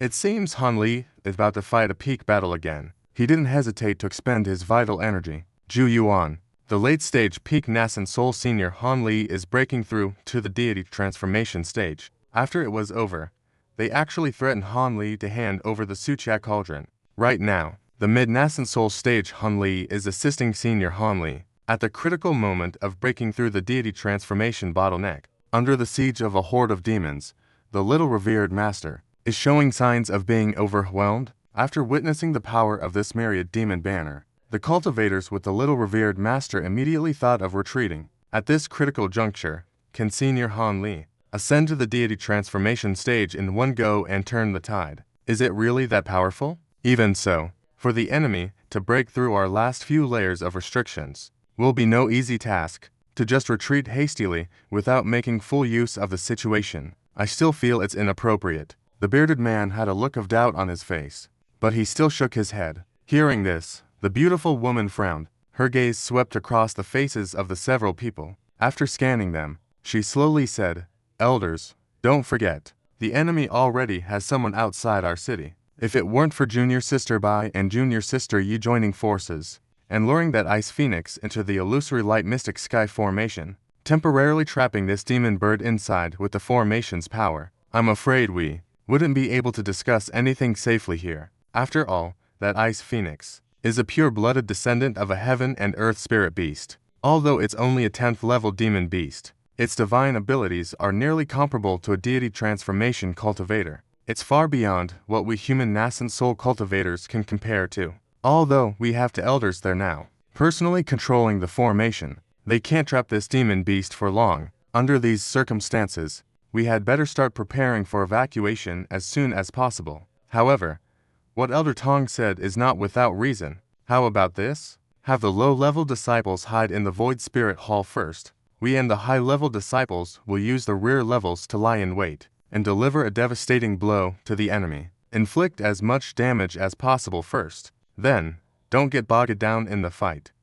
It seems Han Li is about to fight a peak battle again. He didn't hesitate to expend his vital energy. Zhu Yuan, the late-stage peak nascent soul senior Han Li is breaking through to the Deity Transformation stage. After it was over, they actually threatened Han Li to hand over the Suchia Cauldron. Right now, the mid-nascent soul stage Han Li is assisting senior Han Li at the critical moment of breaking through the Deity Transformation bottleneck. Under the siege of a horde of demons, the little revered master is showing signs of being overwhelmed. After witnessing the power of this myriad demon banner, the cultivators with the little revered master immediately thought of retreating. At this critical juncture, can senior Han Li ascend to the Deity Transformation stage in one go and turn the tide? Is it really that powerful? Even so, for the enemy to break through our last few layers of restrictions will be no easy task. To just retreat hastily without making full use of the situation, I still feel it's inappropriate. The bearded man had a look of doubt on his face, but he still shook his head. Hearing this, the beautiful woman frowned. Her gaze swept across the faces of the several people. After scanning them, she slowly said, "Elders, don't forget, the enemy already has someone outside our city. If it weren't for Junior Sister Bai and Junior Sister Yi joining forces, and luring that ice phoenix into the illusory light mystic sky formation, temporarily trapping this demon bird inside with the formation's power, I'm afraid we wouldn't be able to discuss anything safely here. After all, that ice phoenix is a pure-blooded descendant of a heaven and earth spirit beast. Although it's only a 10th level demon beast, its divine abilities are nearly comparable to a deity transformation cultivator. It's far beyond what we human nascent soul cultivators can compare to. Although we have the elders there now, personally controlling the formation, they can't trap this demon beast for long. Under these circumstances, we had better start preparing for evacuation as soon as possible." However, what Elder Tong said is not without reason. How about this? Have the low-level disciples hide in the Void Spirit Hall first. We and the high-level disciples will use the rear levels to lie in wait and deliver a devastating blow to the enemy. Inflict as much damage as possible first. Then, don't get bogged down in the fight.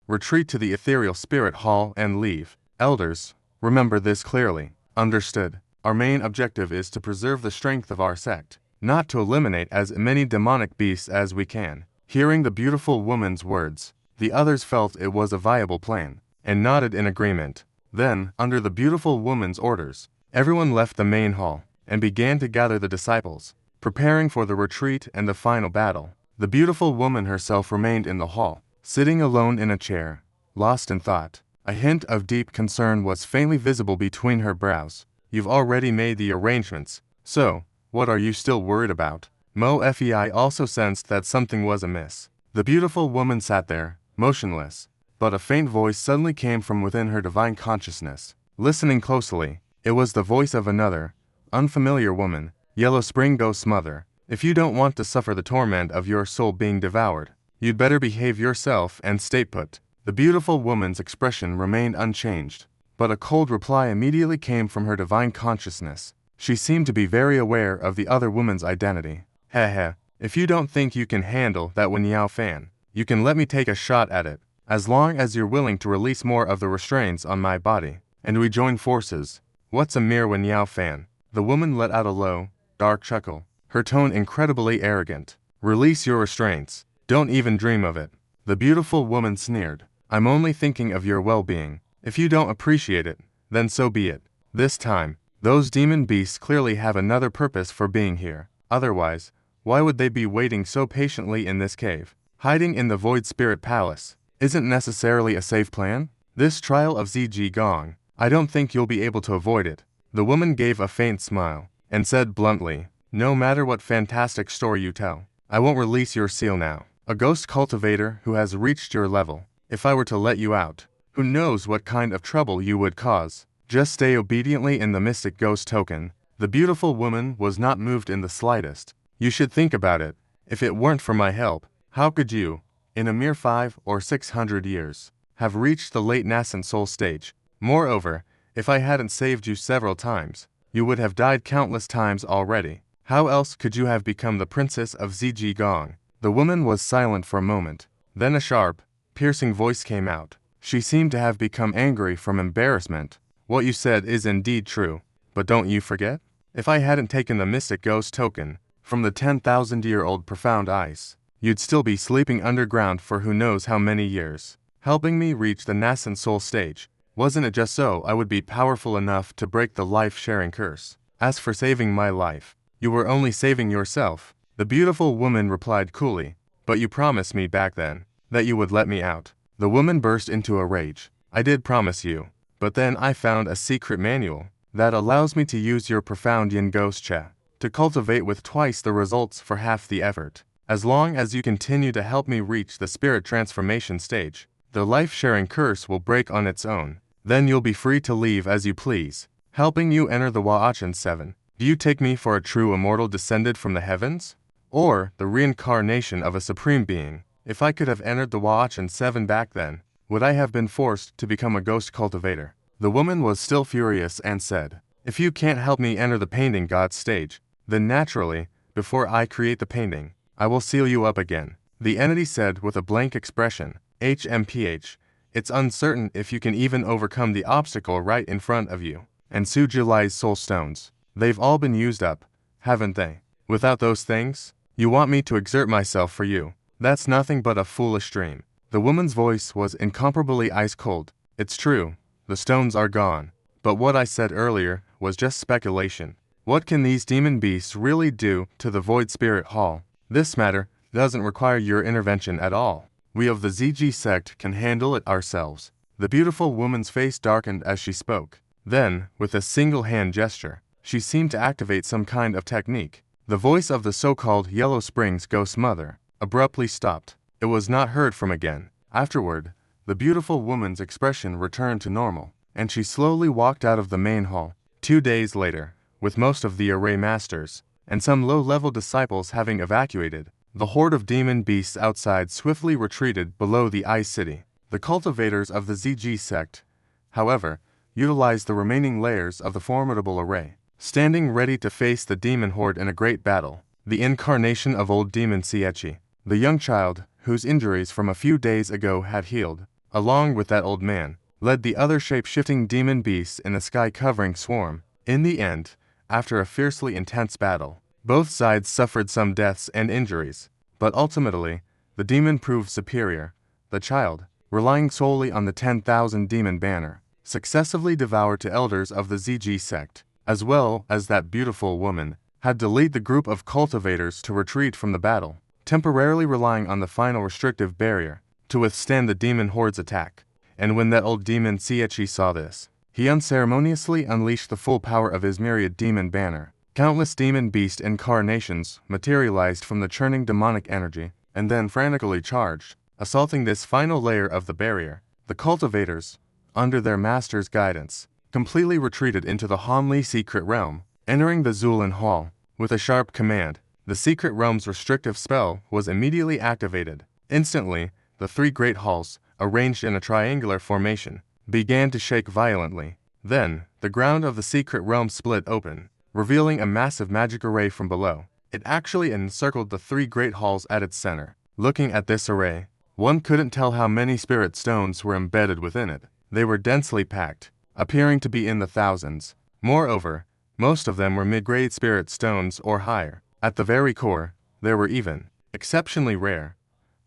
Retreat to the ethereal spirit hall and leave. Elders, remember this clearly. Understood. Our main objective is to preserve the strength of our sect, not to eliminate as many demonic beasts as we can. Hearing the beautiful woman's words, the others felt it was a viable plan, and nodded in agreement. Then, under the beautiful woman's orders, everyone left the main hall, and began to gather the disciples, preparing for the retreat and the final battle. The beautiful woman herself remained in the hall, sitting alone in a chair, lost in thought. A hint of deep concern was faintly visible between her brows. "You've already made the arrangements, so what are you still worried about?" Mo Fei also sensed that something was amiss. The beautiful woman sat there, motionless, but a faint voice suddenly came from within her divine consciousness. Listening closely, it was the voice of another, unfamiliar woman, Yellow Spring Ghost's mother. "If you don't want to suffer the torment of your soul being devoured, you'd better behave yourself and stay put." The beautiful woman's expression remained unchanged, but a cold reply immediately came from her divine consciousness. She seemed to be very aware of the other woman's identity. "Heh, if you don't think you can handle that Wen Yao Fan, you can let me take a shot at it, as long as you're willing to release more of the restraints on my body, and we join forces." "What's a mere Wen Yao Fan?" The woman let out a low, dark chuckle, her tone incredibly arrogant. "Release your restraints. Don't even dream of it." The beautiful woman sneered. "I'm only thinking of your well-being. If you don't appreciate it, then so be it. This time, those demon beasts clearly have another purpose for being here. Otherwise, why would they be waiting so patiently in this cave? Hiding in the Void Spirit Palace isn't necessarily a safe plan. This trial of ZG Gong, I don't think you'll be able to avoid it." The woman gave a faint smile, and said bluntly, "No matter what fantastic story you tell, I won't release your seal now. A ghost cultivator who has reached your level, if I were to let you out, who knows what kind of trouble you would cause. Just stay obediently in the mystic ghost token." The beautiful woman was not moved in the slightest. "You should think about it. If it weren't for my help, how could you, in a mere 500 or 600 years, have reached the late nascent soul stage? Moreover, if I hadn't saved you several times, you would have died countless times already. How else could you have become the princess of ZG Gong?" The woman was silent for a moment. Then a sharp, piercing voice came out. She seemed to have become angry from embarrassment. "What you said is indeed true, but don't you forget? If I hadn't taken the mystic ghost token from the 10,000-year-old profound ice. You'd still be sleeping underground for who knows how many years. Helping me reach the nascent soul stage. Wasn't it just so I would be powerful enough to break the life-sharing curse? As for saving my life, you were only saving yourself, the beautiful woman replied coolly. But you promised me back then that you would let me out. The woman burst into a rage. I did promise you, but then I found a secret manual that allows me to use your profound yin ghost cha to cultivate with twice the results for half the effort. As long as you continue to help me reach the spirit transformation stage, the life-sharing curse will break on its own. Then you'll be free to leave as you please. Helping you enter the Wa'achan 7. Do you take me for a true immortal descended from the heavens? Or the reincarnation of a supreme being? If I could have entered the Wa'achan 7 back then, would I have been forced to become a ghost cultivator? The woman was still furious and said, if you can't help me enter the painting god stage, then naturally, before I create the painting, I will seal you up again. The entity said with a blank expression, HMPH, it's uncertain if you can even overcome the obstacle right in front of you. And Sujilai's soul stones, they've all been used up, haven't they? Without those things, you want me to exert myself for you. That's nothing but a foolish dream. The woman's voice was incomparably ice-cold. It's true, the stones are gone. But what I said earlier was just speculation. What can these demon beasts really do to the Void Spirit Hall? This matter doesn't require your intervention at all. We of the ZG sect can handle it ourselves. The beautiful woman's face darkened as she spoke. Then, with a single hand gesture, she seemed to activate some kind of technique. The voice of the so-called Yellow Springs ghost mother abruptly stopped. It was not heard from again. Afterward, the beautiful woman's expression returned to normal, and she slowly walked out of the main hall. 2 days later, with most of the array masters and some low-level disciples having evacuated, the horde of demon beasts outside swiftly retreated below the Ice City. The cultivators of the ZG sect, however, utilized the remaining layers of the formidable array, standing ready to face the demon horde in a great battle. The incarnation of old demon Siechi, the young child whose injuries from a few days ago had healed, along with that old man, led the other shape-shifting demon beasts in a sky-covering swarm. In the end, after a fiercely intense battle, both sides suffered some deaths and injuries, but ultimately, the demon proved superior. The child, relying solely on the 10,000 demon banner, successively devoured the elders of the ZG sect, as well as that beautiful woman, had to lead the group of cultivators to retreat from the battle, temporarily relying on the final restrictive barrier to withstand the demon horde's attack. And when that old demon Siechi saw this, he unceremoniously unleashed the full power of his myriad demon banner. Countless demon beast incarnations materialized from the churning demonic energy, and then frantically charged, assaulting this final layer of the barrier. The cultivators, under their master's guidance, completely retreated into the Hanli secret realm, entering the Zulin Hall. With a sharp command, the secret realm's restrictive spell was immediately activated. Instantly, the 3 great halls, arranged in a triangular formation, began to shake violently. Then, the ground of the secret realm split open, revealing a massive magic array from below. It actually encircled the 3 great halls at its center. Looking at this array, one couldn't tell how many spirit stones were embedded within it. They were densely packed, appearing to be in the thousands. Moreover, most of them were mid-grade spirit stones or higher. At the very core, there were even exceptionally rare,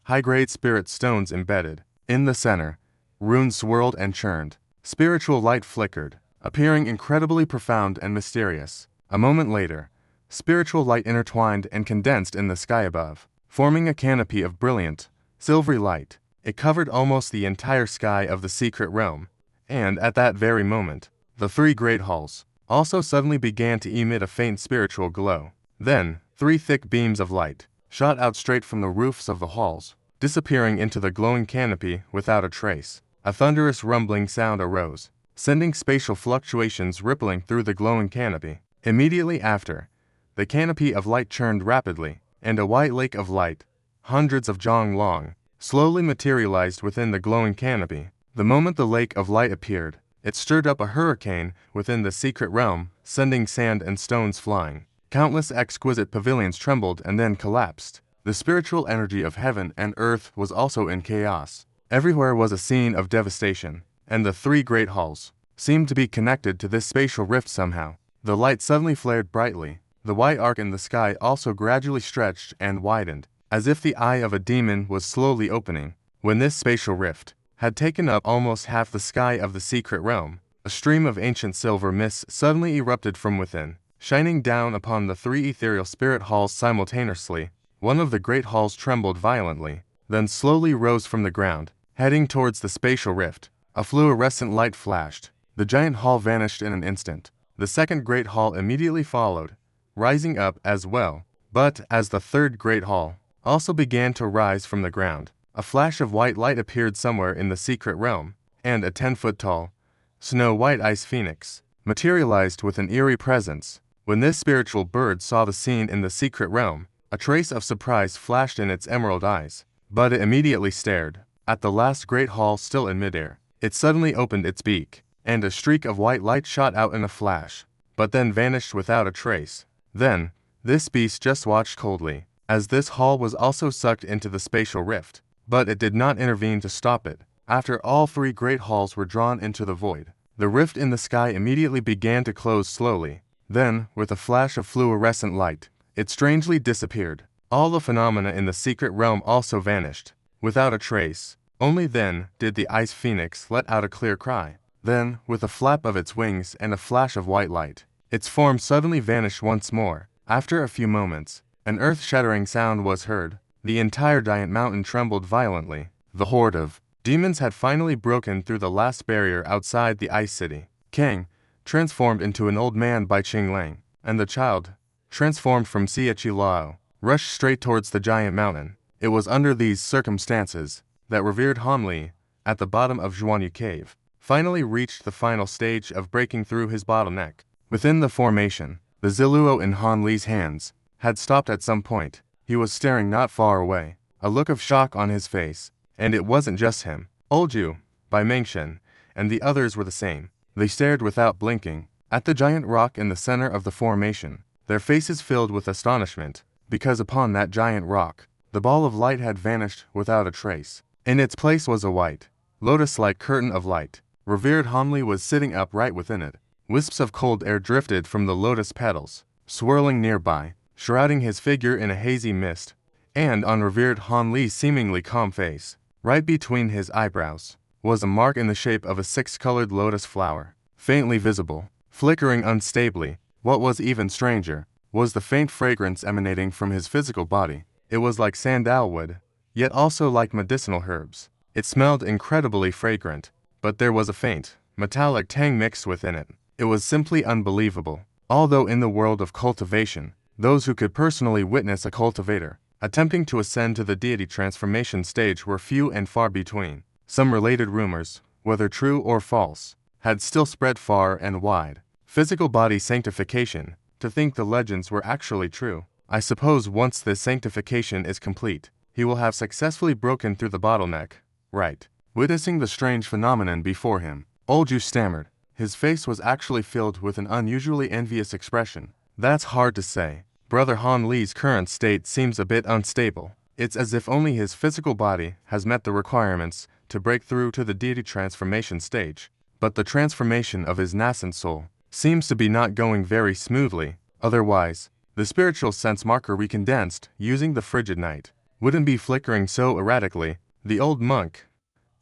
high-grade spirit stones embedded. In the center, runes swirled and churned. Spiritual light flickered, appearing incredibly profound and mysterious. A moment later, spiritual light intertwined and condensed in the sky above, forming a canopy of brilliant, silvery light. It covered almost the entire sky of the secret realm, and at that very moment, the 3 great halls also suddenly began to emit a faint spiritual glow. Then, 3 thick beams of light shot out straight from the roofs of the halls, disappearing into the glowing canopy without a trace. A thunderous rumbling sound arose, sending spatial fluctuations rippling through the glowing canopy. Immediately after, the canopy of light churned rapidly, and a white lake of light, hundreds of jong long, slowly materialized within the glowing canopy. The moment the lake of light appeared, it stirred up a hurricane within the secret realm, sending sand and stones flying. Countless exquisite pavilions trembled and then collapsed. The spiritual energy of heaven and earth was also in chaos. Everywhere was a scene of devastation, and the 3 great halls seemed to be connected to this spatial rift somehow. The light suddenly flared brightly, The white arc in the sky also gradually stretched and widened, as if the eye of a demon was slowly opening. When this spatial rift had taken up almost half the sky of the secret realm, a stream of ancient silver mist suddenly erupted from within, shining down upon the three ethereal spirit halls simultaneously. One of the great halls trembled violently, then slowly rose from the ground, heading towards the spatial rift. A fluorescent light flashed. The giant hall vanished in an instant. The second great hall immediately followed, rising up as well. But as the third great hall also began to rise from the ground, a flash of white light appeared somewhere in the secret realm, and a 10-foot-tall, snow-white ice phoenix materialized with an eerie presence. When this spiritual bird saw the scene in the secret realm, a trace of surprise flashed in its emerald eyes, but it immediately stared at the last great hall still in midair. It suddenly opened its beak, and a streak of white light shot out in a flash, but then vanished without a trace. Then, this beast just watched coldly, as this hall was also sucked into the spatial rift, but it did not intervene to stop it. After all three great halls were drawn into the void, the rift in the sky immediately began to close slowly. Then, with a flash of fluorescent light, it strangely disappeared. All the phenomena in the secret realm also vanished, without a trace. Only then did the ice phoenix let out a clear cry. Then, with a flap of its wings and a flash of white light, its form suddenly vanished once more. After a few moments, an earth-shattering sound was heard. The entire giant mountain trembled violently. The horde of demons had finally broken through the last barrier outside the ice city. Kang, transformed into an old man by Qinglang, and the child, transformed from Xie Qilao, rushed straight towards the giant mountain. It was under these circumstances that revered Han Li, at the bottom of Zhuanyu Cave, finally reached the final stage of breaking through his bottleneck. Within the formation, the Ziluo in Han Li's hands had stopped at some point. He was staring not far away, a look of shock on his face, and it wasn't just him. Olju, Bai Mengshen, and the others were the same. They stared without blinking at the giant rock in the center of the formation, their faces filled with astonishment, because upon that giant rock, the ball of light had vanished without a trace. In its place was a white, lotus-like curtain of light. Revered Han Li was sitting upright within it. Wisps of cold air drifted from the lotus petals, swirling nearby, shrouding his figure in a hazy mist, and on revered Han Li's seemingly calm face, right between his eyebrows, was a mark in the shape of a six-colored lotus flower, faintly visible, flickering unstably. What was even stranger was the faint fragrance emanating from his physical body. It was like sandalwood, yet also like medicinal herbs. It smelled incredibly fragrant, but there was a faint, metallic tang mixed within it. It was simply unbelievable. Although in the world of cultivation, those who could personally witness a cultivator attempting to ascend to the Deity Transformation stage were few and far between. Some related rumors, whether true or false, had still spread far and wide. Physical body sanctification, to think the legends were actually true. I suppose once this sanctification is complete, he will have successfully broken through the bottleneck, right? Witnessing the strange phenomenon before him, Olju stammered. His face was actually filled with an unusually envious expression. That's hard to say. Brother Han Li's current state seems a bit unstable. It's as if only his physical body has met the requirements to break through to the Deity Transformation stage. But the transformation of his nascent soul seems to be not going very smoothly. Otherwise, the spiritual sense marker we condensed using the frigid night wouldn't be flickering so erratically. The old monk,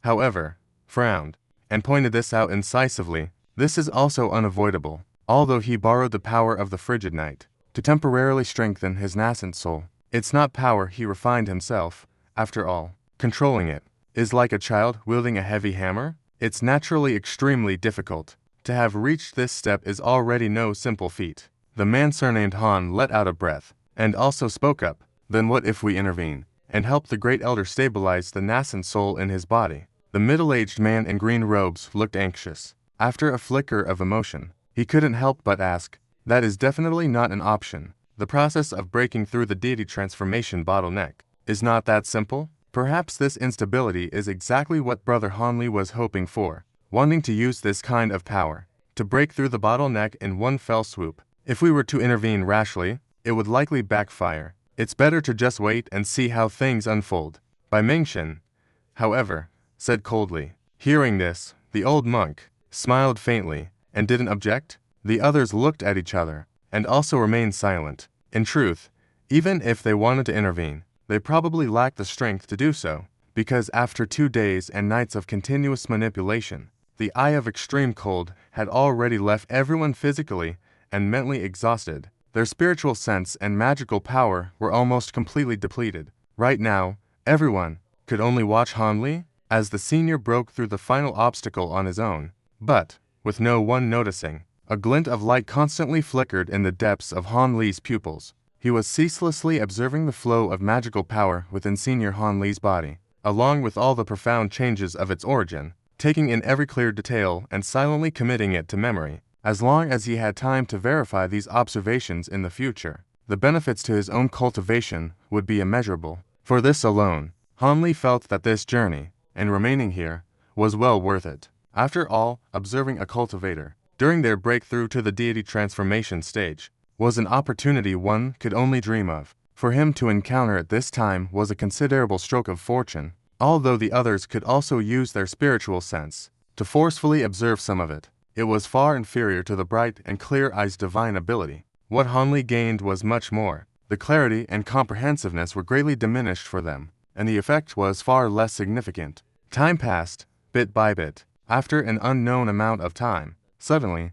however, frowned and pointed this out incisively. This is also unavoidable. Although he borrowed the power of the frigid night to temporarily strengthen his nascent soul, it's not power he refined himself. After all, controlling it is like a child wielding a heavy hammer. It's naturally extremely difficult. To have reached this step is already no simple feat. The man surnamed Han let out a breath, and also spoke up. Then what if we intervene and help the great elder stabilize the nascent soul in his body? The middle-aged man in green robes looked anxious. After a flicker of emotion, he couldn't help but ask, that is definitely not an option. The process of breaking through the Deity Transformation bottleneck is not that simple. Perhaps this instability is exactly what Brother Han Li was hoping for, wanting to use this kind of power to break through the bottleneck in one fell swoop. If we were to intervene rashly, it would likely backfire. It's better to just wait and see how things unfold. Bai Mengshen, however, said coldly. Hearing this, the old monk smiled faintly and didn't object. The others looked at each other, and also remained silent. In truth, even if they wanted to intervene, they probably lacked the strength to do so, because after 2 days and nights of continuous manipulation, the eye of extreme cold had already left everyone physically and mentally exhausted. Their spiritual sense and magical power were almost completely depleted. Right now, everyone could only watch Han Li as the senior broke through the final obstacle on his own. But, with no one noticing, a glint of light constantly flickered in the depths of Han Li's pupils. He was ceaselessly observing the flow of magical power within senior Han Li's body, along with all the profound changes of its origin, taking in every clear detail and silently committing it to memory. As long as he had time to verify these observations in the future, the benefits to his own cultivation would be immeasurable. For this alone, Han Li felt that this journey, and remaining here, was well worth it. After all, observing a cultivator, during their breakthrough to the Deity Transformation stage, was an opportunity one could only dream of. For him to encounter at this time was a considerable stroke of fortune, although the others could also use their spiritual sense to forcefully observe some of it. It was far inferior to the bright and clear eye's divine ability. What Han Li gained was much more. The clarity and comprehensiveness were greatly diminished for them, and the effect was far less significant. Time passed, bit by bit. After an unknown amount of time, suddenly,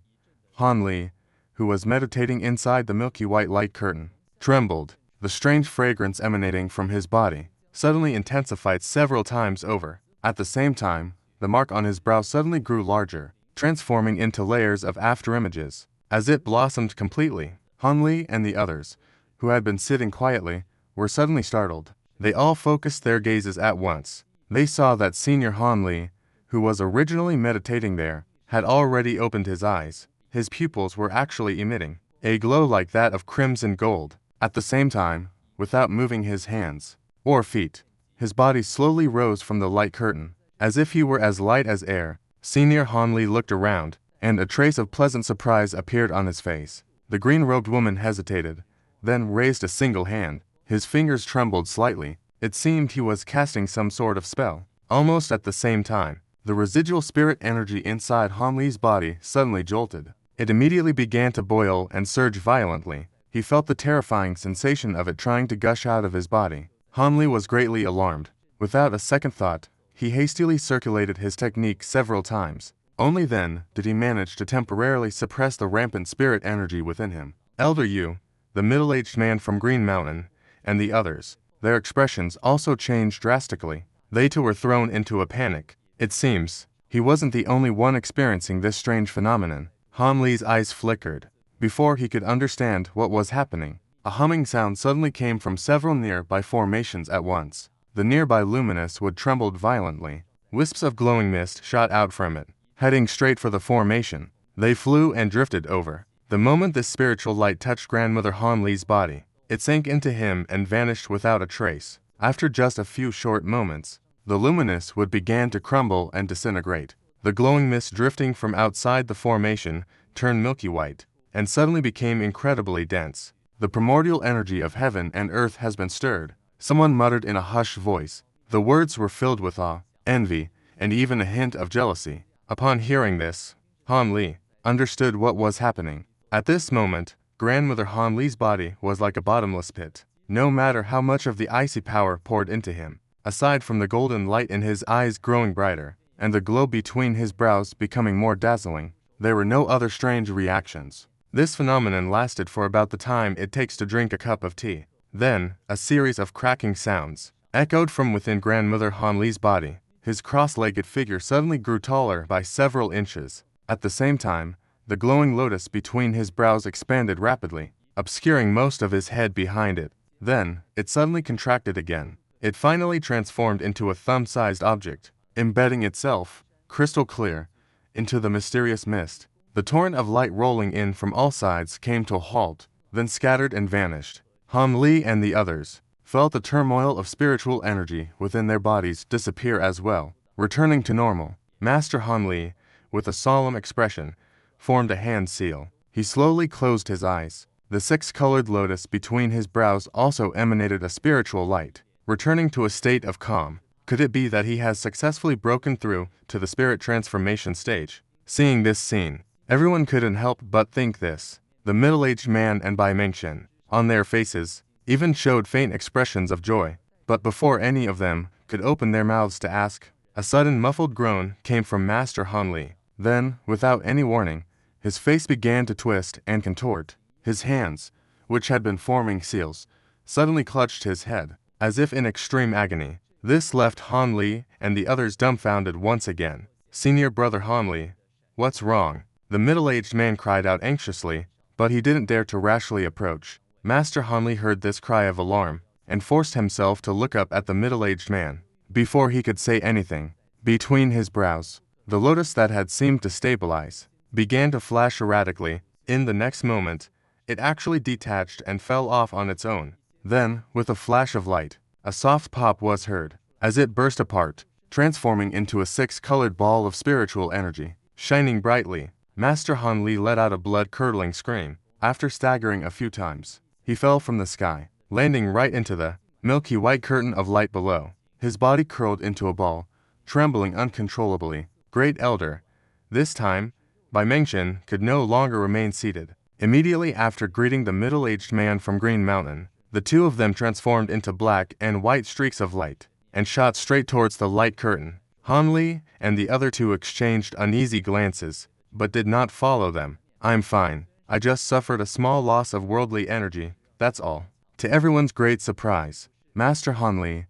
Han Li, who was meditating inside the milky white light curtain, trembled. The strange fragrance emanating from his body suddenly intensified several times over. At the same time, the mark on his brow suddenly grew larger, transforming into layers of afterimages. As it blossomed completely, Han Li and the others, who had been sitting quietly, were suddenly startled. They all focused their gazes at once. They saw that senior Han Li, who was originally meditating there, had already opened his eyes. His pupils were actually emitting a glow like that of crimson gold. At the same time, without moving his hands or feet, his body slowly rose from the light curtain, as if he were as light as air. Senior Han Li looked around, and a trace of pleasant surprise appeared on his face. The green-robed woman hesitated, then raised a single hand. His fingers trembled slightly. It seemed he was casting some sort of spell. Almost at the same time, the residual spirit energy inside Han Li's body suddenly jolted. It immediately began to boil and surge violently. He felt the terrifying sensation of it trying to gush out of his body. Han Li was greatly alarmed. Without a second thought, he hastily circulated his technique several times. Only then did he manage to temporarily suppress the rampant spirit energy within him. Elder Yu, the middle-aged man from Green Mountain, and the others, their expressions also changed drastically. They too were thrown into a panic. It seems he wasn't the only one experiencing this strange phenomenon. Han Li's eyes flickered. Before he could understand what was happening, a humming sound suddenly came from several nearby formations at once. The nearby luminous wood trembled violently. Wisps of glowing mist shot out from it, heading straight for the formation. They flew and drifted over. The moment this spiritual light touched Grandmother Han Li's body, it sank into him and vanished without a trace. After just a few short moments, the luminous wood began to crumble and disintegrate. The glowing mist drifting from outside the formation turned milky white, and suddenly became incredibly dense. The primordial energy of heaven and earth has been stirred, someone muttered in a hushed voice. The words were filled with awe, envy, and even a hint of jealousy. Upon hearing this, Han Li understood what was happening. At this moment, Grandmother Han Li's body was like a bottomless pit. No matter how much of the icy power poured into him, aside from the golden light in his eyes growing brighter, and the glow between his brows becoming more dazzling, there were no other strange reactions. This phenomenon lasted for about the time it takes to drink a cup of tea. Then, a series of cracking sounds echoed from within Grandmother Han Li's body. His cross-legged figure suddenly grew taller by several inches. At the same time, the glowing lotus between his brows expanded rapidly, obscuring most of his head behind it. Then, it suddenly contracted again. It finally transformed into a thumb-sized object, embedding itself, crystal clear, into the mysterious mist. The torrent of light rolling in from all sides came to a halt, then scattered and vanished. Han Li and the others felt the turmoil of spiritual energy within their bodies disappear as well. Returning to normal, Master Han Li, with a solemn expression, formed a hand seal. He slowly closed his eyes. The six-colored lotus between his brows also emanated a spiritual light. Returning to a state of calm, could it be that he has successfully broken through to the spirit transformation stage? Seeing this scene, everyone couldn't help but think this. the middle-aged man and Bai Mingchen, on their faces, even showed faint expressions of joy. But before any of them could open their mouths to ask, a sudden muffled groan came from Master Han Li. Then, without any warning, his face began to twist and contort. His hands, which had been forming seals, suddenly clutched his head, as if in extreme agony. This left Han Li and the others dumbfounded once again. "Senior brother Han Li, what's wrong?" the middle-aged man cried out anxiously, but he didn't dare to rashly approach. Master Han Li heard this cry of alarm, and forced himself to look up at the middle-aged man. Before he could say anything, between his brows, the lotus that had seemed to stabilize began to flash erratically. In the next moment, it actually detached and fell off on its own. Then, with a flash of light, a soft pop was heard, as it burst apart, transforming into a six-colored ball of spiritual energy. Shining brightly, Master Han Li let out a blood-curdling scream. After staggering a few times, he fell from the sky, landing right into the milky white curtain of light below. His body curled into a ball, trembling uncontrollably. Great Elder. This time, Bai Mingchen could no longer remain seated. Immediately after greeting the middle-aged man from Green Mountain, the two of them transformed into black and white streaks of light, and shot straight towards the light curtain. Han Li and the other two exchanged uneasy glances, but did not follow them. "I'm fine. I just suffered a small loss of worldly energy, that's all." To everyone's great surprise, Master Han Li,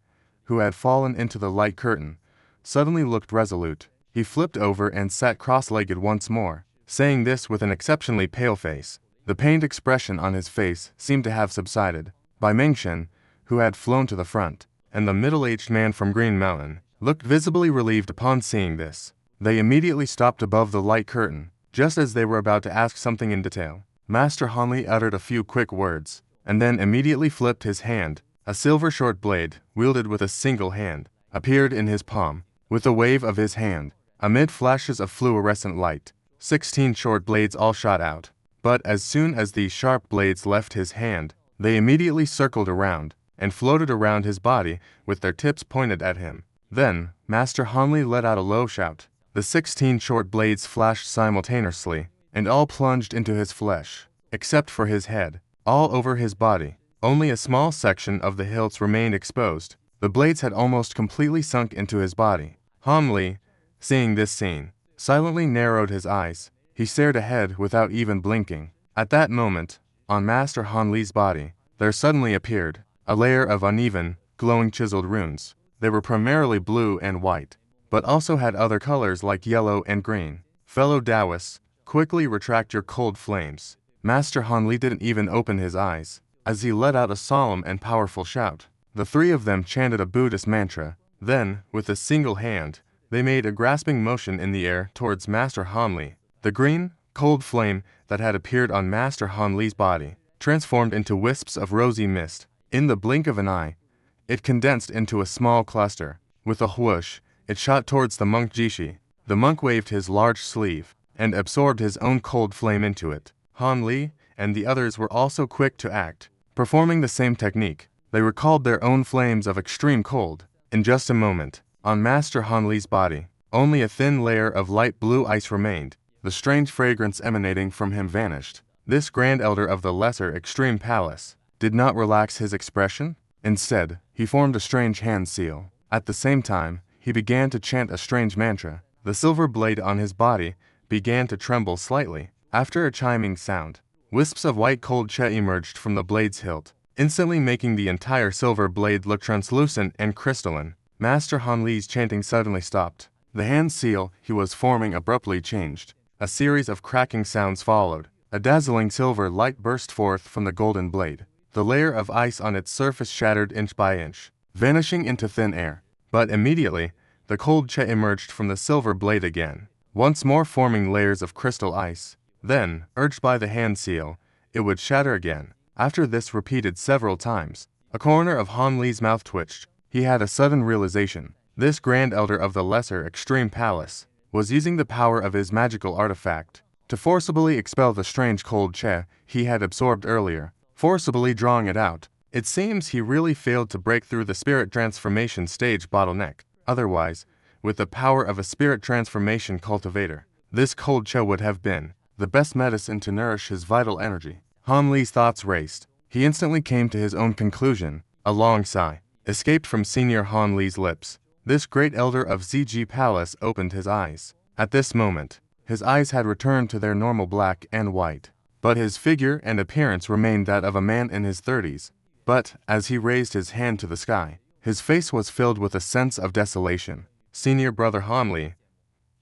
who had fallen into the light curtain, suddenly looked resolute. He flipped over and sat cross-legged once more, saying this with an exceptionally pale face. The pained expression on his face seemed to have subsided. Bai Mingchen, who had flown to the front, and the middle-aged man from Green Mountain, looked visibly relieved upon seeing this. They immediately stopped above the light curtain, just as they were about to ask something in detail. Master Han Li uttered a few quick words, and then immediately flipped his hand. A silver short blade, wielded with a single hand, appeared in his palm. With a wave of his hand, amid flashes of fluorescent light, 16 short blades all shot out. But as soon as these sharp blades left his hand, they immediately circled around, and floated around his body with their tips pointed at him. Then, Master Han Li let out a low shout. The 16 short blades flashed simultaneously, and all plunged into his flesh, except for his head. All over his body, only a small section of the hilts remained exposed. The blades had almost completely sunk into his body. Han Li, seeing this scene, silently narrowed his eyes. He stared ahead without even blinking. At that moment, on Master Han Li's body, there suddenly appeared a layer of uneven, glowing chiseled runes. They were primarily blue and white, but also had other colors like yellow and green. "Fellow Taoists, quickly retract your cold flames." Master Han Li didn't even open his eyes, as he let out a solemn and powerful shout. The three of them chanted a Buddhist mantra. Then, with a single hand, they made a grasping motion in the air towards Master Han Li. The green, cold flame that had appeared on Master Han Li's body transformed into wisps of rosy mist. In the blink of an eye, it condensed into a small cluster. With a whoosh, it shot towards the monk Jishi. The monk waved his large sleeve, and absorbed his own cold flame into it. Han Li and the others were also quick to act, performing the same technique. They recalled their own flames of extreme cold. In just a moment, on Master Han Li's body, only a thin layer of light blue ice remained. The strange fragrance emanating from him vanished. This Grand Elder of the Lesser Extreme Palace did not relax his expression. Instead, he formed a strange hand seal. At the same time, he began to chant a strange mantra. The silver blade on his body began to tremble slightly. After a chiming sound, wisps of white cold che emerged from the blade's hilt, instantly making the entire silver blade look translucent and crystalline. Master Han Li's chanting suddenly stopped. The hand seal he was forming abruptly changed. A series of cracking sounds followed. A dazzling silver light burst forth from the golden blade. The layer of ice on its surface shattered inch by inch, vanishing into thin air. But immediately, the cold che emerged from the silver blade again, once more forming layers of crystal ice. Then, urged by the hand seal, it would shatter again. After this repeated several times, a corner of Han Li's mouth twitched. He had a sudden realization. This Grand Elder of the Lesser Extreme Palace was using the power of his magical artifact to forcibly expel the strange cold che he had absorbed earlier, forcibly drawing it out. It seems he really failed to break through the spirit transformation stage bottleneck. Otherwise, with the power of a spirit transformation cultivator, this cold che would have been the best medicine to nourish his vital energy. Han Li's thoughts raced. He instantly came to his own conclusion. A long sigh escaped from Senior Han Li's lips. This great elder of ZG Palace opened his eyes. At this moment, his eyes had returned to their normal black and white, but his figure and appearance remained that of a man in his 30s. But, as he raised his hand to the sky, his face was filled with a sense of desolation. Senior Brother Han Li,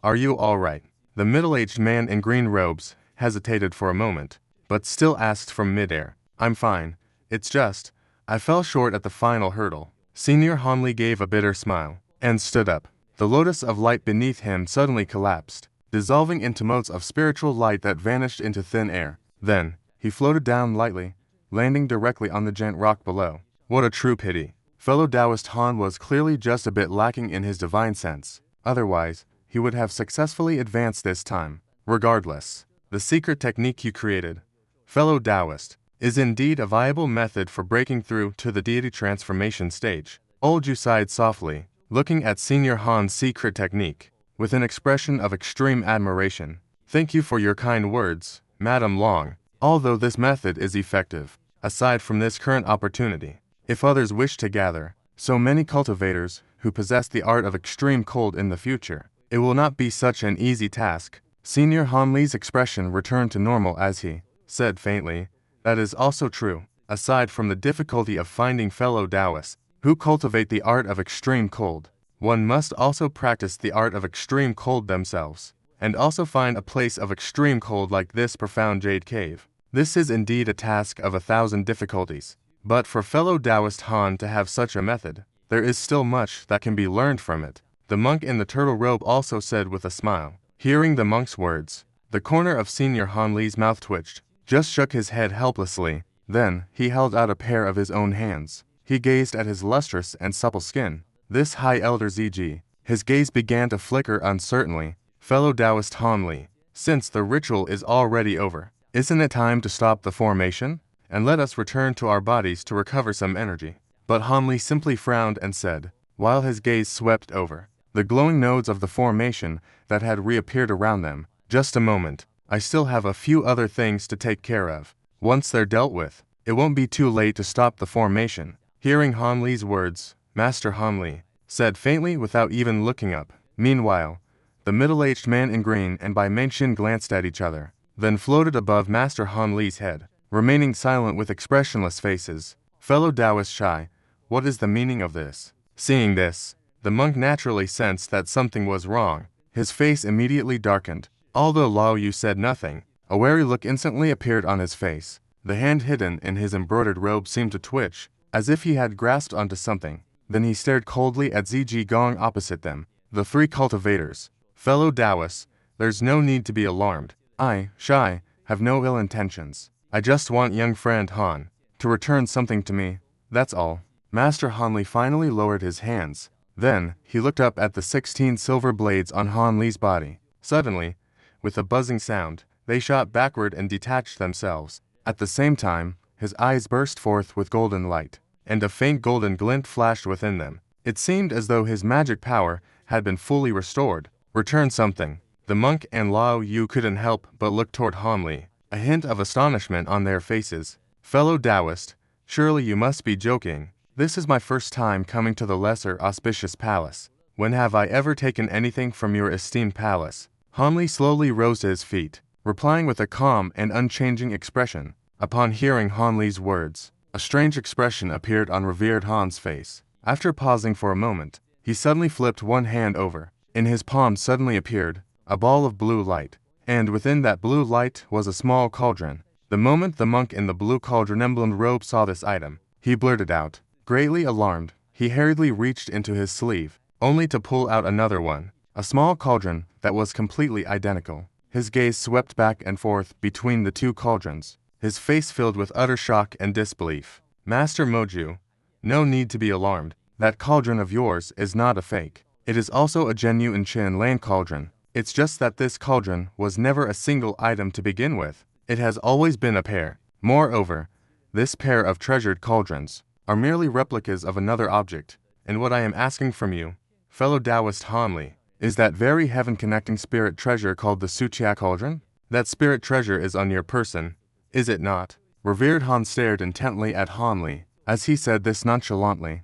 are you all right? The middle-aged man in green robes hesitated for a moment, but still asked from midair. I'm fine. It's just, I fell short at the final hurdle. Senior Han Li gave a bitter smile and stood up. The lotus of light beneath him suddenly collapsed, dissolving into motes of spiritual light that vanished into thin air. Then, he floated down lightly, landing directly on the giant rock below. What a true pity. Fellow Taoist Han was clearly just a bit lacking in his divine sense. Otherwise, he would have successfully advanced this time. Regardless, the secret technique you created, fellow Taoist, is indeed a viable method for breaking through to the Deity Transformation stage. Old Ju sighed softly, looking at Senior Han's secret technique, with an expression of extreme admiration. Thank you for your kind words, Madam Long. Although this method is effective, aside from this current opportunity, if others wish to gather so many cultivators who possess the art of extreme cold in the future, it will not be such an easy task. Senior Han Li's expression returned to normal as he said faintly, that is also true. Aside from the difficulty of finding fellow Taoists who cultivate the art of extreme cold, one must also practice the art of extreme cold themselves, and also find a place of extreme cold like this profound jade cave. This is indeed a task of 1,000 difficulties. But for fellow Taoist Han to have such a method, there is still much that can be learned from it. The monk in the turtle robe also said with a smile. Hearing the monk's words, the corner of Senior Han Li's mouth twitched, just shook his head helplessly. Then, he held out a pair of his own hands. He gazed at his lustrous and supple skin. This high elder ZG. His gaze began to flicker uncertainly. Fellow Taoist Han Li, since the ritual is already over, isn't it time to stop the formation and let us return to our bodies to recover some energy? But Han Li simply frowned and said, while his gaze swept over the glowing nodes of the formation that had reappeared around them, just a moment, I still have a few other things to take care of. Once they're dealt with, it won't be too late to stop the formation. Hearing Han Li's words, Master Han Li said faintly without even looking up. Meanwhile, the middle-aged man in green and Bai Mengxin glanced at each other, then floated above Master Han Li's head, remaining silent with expressionless faces. Fellow Taoist shy, what is the meaning of this? Seeing this, the monk naturally sensed that something was wrong. His face immediately darkened. Although Lao Yu said nothing, a wary look instantly appeared on his face. The hand hidden in his embroidered robe seemed to twitch, as if he had grasped onto something. Then he stared coldly at ZG Gong opposite them. The three cultivators. Fellow Taoists, there's no need to be alarmed. I, Shy, have no ill intentions. I just want young friend Han to return something to me, that's all. Master Han Li finally lowered his hands. Then, he looked up at the 16 silver blades on Han Li's body. Suddenly, with a buzzing sound, they shot backward and detached themselves. At the same time, his eyes burst forth with golden light, and a faint golden glint flashed within them. It seemed as though his magic power had been fully restored. Return something. The monk and Lao Yu couldn't help but look toward Han Li, a hint of astonishment on their faces. Fellow Taoist, surely you must be joking. This is my first time coming to the lesser auspicious palace. When have I ever taken anything from your esteemed palace? Han Li slowly rose to his feet, replying with a calm and unchanging expression. Upon hearing Han Li's words, a strange expression appeared on revered Han's face. After pausing for a moment, he suddenly flipped one hand over. In his palm suddenly appeared a ball of blue light, and within that blue light was a small cauldron. The moment the monk in the blue cauldron emblemed robe saw this item, he blurted out. Greatly alarmed, he hurriedly reached into his sleeve, only to pull out another one, a small cauldron that was completely identical. His gaze swept back and forth between the two cauldrons, his face filled with utter shock and disbelief. Master Moju, no need to be alarmed. That cauldron of yours is not a fake. It is also a genuine Qin Lan cauldron. It's just that this cauldron was never a single item to begin with. It has always been a pair. Moreover, this pair of treasured cauldrons are merely replicas of another object, and what I am asking from you, fellow Taoist Han Li, is that very heaven-connecting spirit treasure called the Suchia Cauldron? That spirit treasure is on your person, is it not? Revered Han stared intently at Han Li, as he said this nonchalantly.